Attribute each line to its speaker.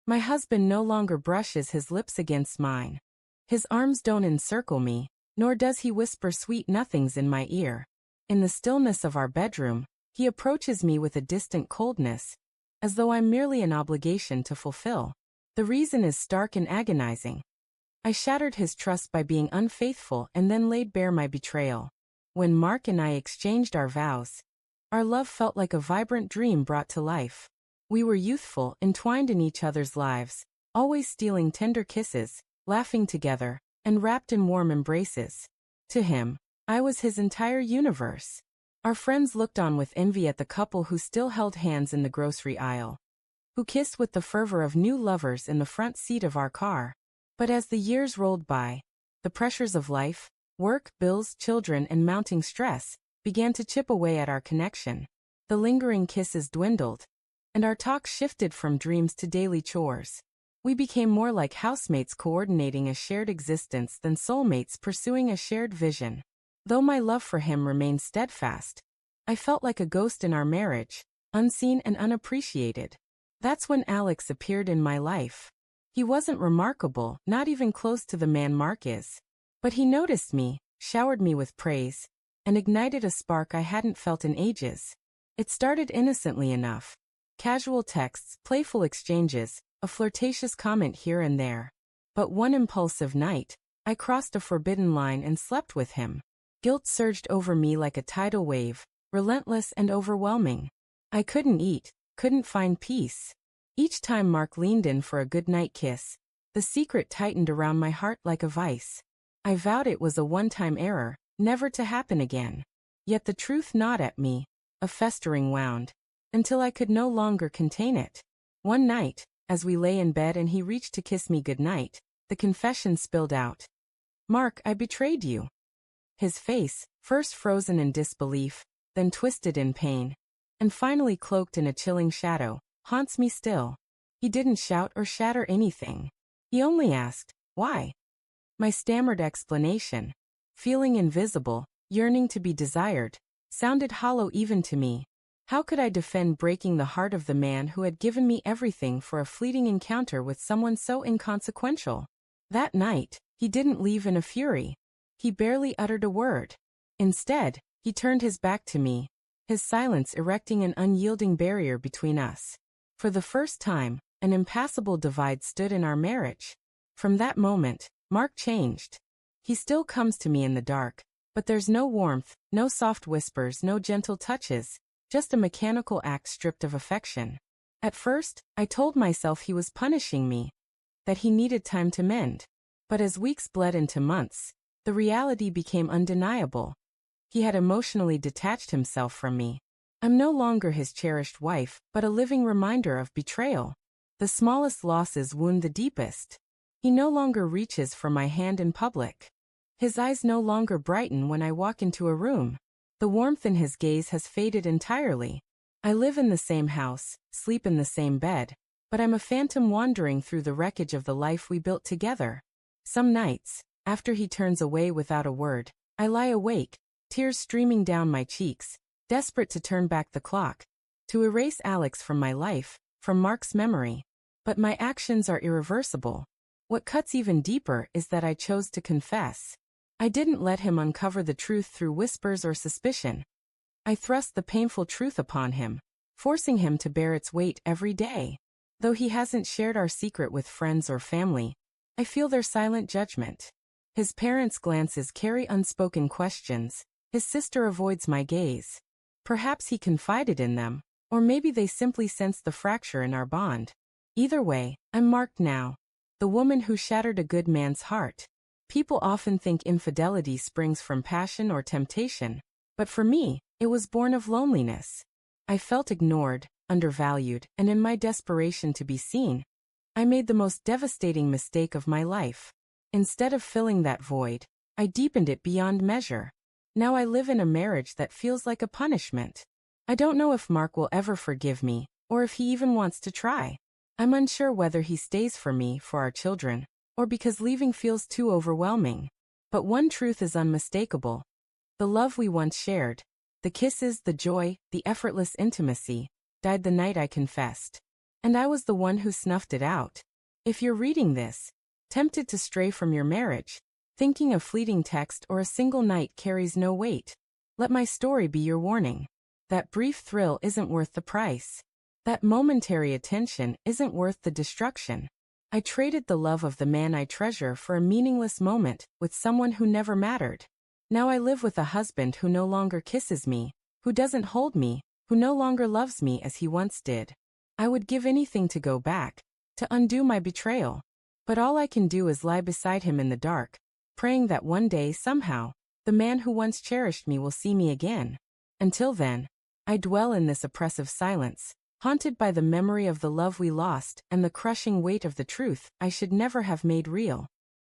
Speaker 1: My husband no longer brushes his lips against mine. His arms don't encircle me, nor does he whisper sweet nothings in my ear. In the stillness of our bedroom, he approaches me with a distant coldness, as though I'm merely an obligation to fulfill. The reason is stark and agonizing. I shattered his trust by being unfaithful and then laid bare my betrayal. When Mark and I exchanged our vows, our love felt like a vibrant dream brought to life. We were youthful, entwined in each other's lives, always stealing tender kisses, laughing together, and wrapped in warm embraces. To him, I was his entire universe. Our friends looked on with envy at the couple who still held hands in the grocery aisle, who kissed with the fervor of new lovers in the front seat of our car. But as the years rolled by, the pressures of life, work, bills, children, and mounting stress began to chip away at our connection. The lingering kisses dwindled, and our talk shifted from dreams to daily chores. We became more like housemates coordinating a shared existence than soulmates pursuing a shared vision. Though my love for him remained steadfast, I felt like a ghost in our marriage, unseen and unappreciated. That's when Alex appeared in my life. He wasn't remarkable, not even close to the man Mark is. But he noticed me, showered me with praise, and ignited a spark I hadn't felt in ages. It started innocently enough. Casual texts, playful exchanges, a flirtatious comment here and there. But one impulsive night, I crossed a forbidden line and slept with him. Guilt surged over me like a tidal wave, relentless and overwhelming. I couldn't eat, couldn't find peace. Each time Mark leaned in for a goodnight kiss, the secret tightened around my heart like a vice. I vowed it was a one-time error, never to happen again. Yet the truth gnawed at me, a festering wound, until I could no longer contain it. One night, as we lay in bed and he reached to kiss me goodnight, the confession spilled out. "Mark, I betrayed you." His face, first frozen in disbelief, then twisted in pain, and finally cloaked in a chilling shadow, haunts me still. He didn't shout or shatter anything. He only asked, "Why?" My stammered explanation, feeling invisible, yearning to be desired, sounded hollow even to me. How could I defend breaking the heart of the man who had given me everything for a fleeting encounter with someone so inconsequential? That night, he didn't leave in a fury. He barely uttered a word. Instead, he turned his back to me, his silence erecting an unyielding barrier between us. For the first time, an impassable divide stood in our marriage. From that moment, Mark changed. He still comes to me in the dark, but there's no warmth, no soft whispers, no gentle touches, just a mechanical act stripped of affection. At first, I told myself he was punishing me, that he needed time to mend. But as weeks bled into months, the reality became undeniable. He had emotionally detached himself from me. I'm no longer his cherished wife, but a living reminder of betrayal. The smallest losses wound the deepest. He no longer reaches for my hand in public. His eyes no longer brighten when I walk into a room. The warmth in his gaze has faded entirely. I live in the same house, sleep in the same bed, but I'm a phantom wandering through the wreckage of the life we built together. Some nights, after he turns away without a word, I lie awake, tears streaming down my cheeks, desperate to turn back the clock, to erase Alex from my life, from Mark's memory. But my actions are irreversible. What cuts even deeper is that I chose to confess. I didn't let him uncover the truth through whispers or suspicion. I thrust the painful truth upon him, forcing him to bear its weight every day. Though he hasn't shared our secret with friends or family, I feel their silent judgment. His parents' glances carry unspoken questions. His sister avoids my gaze. Perhaps he confided in them, or maybe they simply sensed the fracture in our bond. Either way, I'm marked now, the woman who shattered a good man's heart. People often think infidelity springs from passion or temptation, but for me, it was born of loneliness. I felt ignored, undervalued, and in my desperation to be seen, I made the most devastating mistake of my life. Instead of filling that void, I deepened it beyond measure. Now I live in a marriage that feels like a punishment. I don't know if Mark will ever forgive me, or if he even wants to try. I'm unsure whether he stays for me, for our children, or because leaving feels too overwhelming. But one truth is unmistakable. The love we once shared, the kisses, the joy, the effortless intimacy, died the night I confessed. And I was the one who snuffed it out. If you're reading this, tempted to stray from your marriage, thinking a fleeting text or a single night carries no weight, let my story be your warning. That brief thrill isn't worth the price. That momentary attention isn't worth the destruction. I traded the love of the man I treasure for a meaningless moment with someone who never mattered. Now I live with a husband who no longer kisses me, who doesn't hold me, who no longer loves me as he once did. I would give anything to go back, to undo my betrayal. But all I can do is lie beside him in the dark, praying that one day, somehow, the man who once cherished me will see me again. Until then, I dwell in this oppressive silence, haunted by the memory of the love we lost and the crushing weight of the truth I should never have made real.